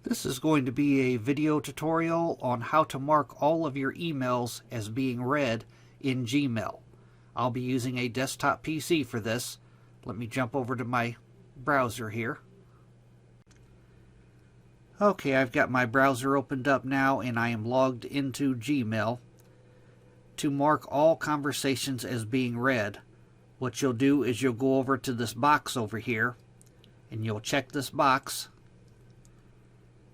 This is going to be a video tutorial on how to mark all of your emails as being read in Gmail. I'll be using a desktop PC for this. Let me jump over to my browser here. Okay, I've got my browser opened up now and I am logged into Gmail. To mark all conversations as being read, what you'll do is you'll go over to this box over here and you'll check this box.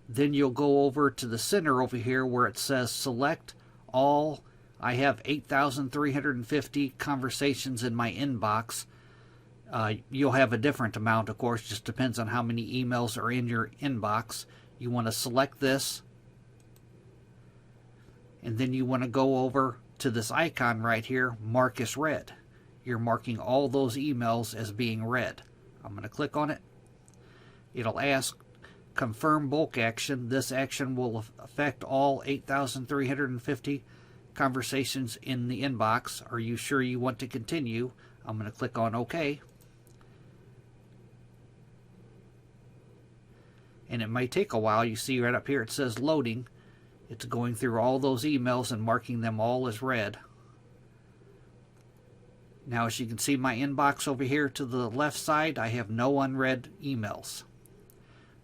Then you'll go over to the center over here where it says select all. I have 8,350 conversations in my inbox. You'll have a different amount, of course, just depends on how many emails are in your inbox. You want to select this, and then you want to go over to this icon right here, mark as read. You're marking all those emails as being read. I'm going to click on it. It'll ask confirm bulk action. This action will affect all 8,350 conversations in the inbox. Are you sure you want to continue? I'm going to click on OK. And it may take a while. You see right up here it says loading. It's going through all those emails and marking them all as read. Now, as you can see, my inbox over here to the left side, I have no unread emails.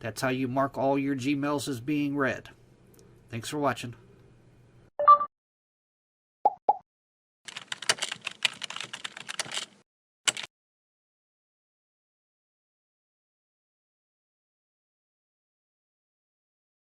That's how you mark all your Gmails as being read. Thanks for watching.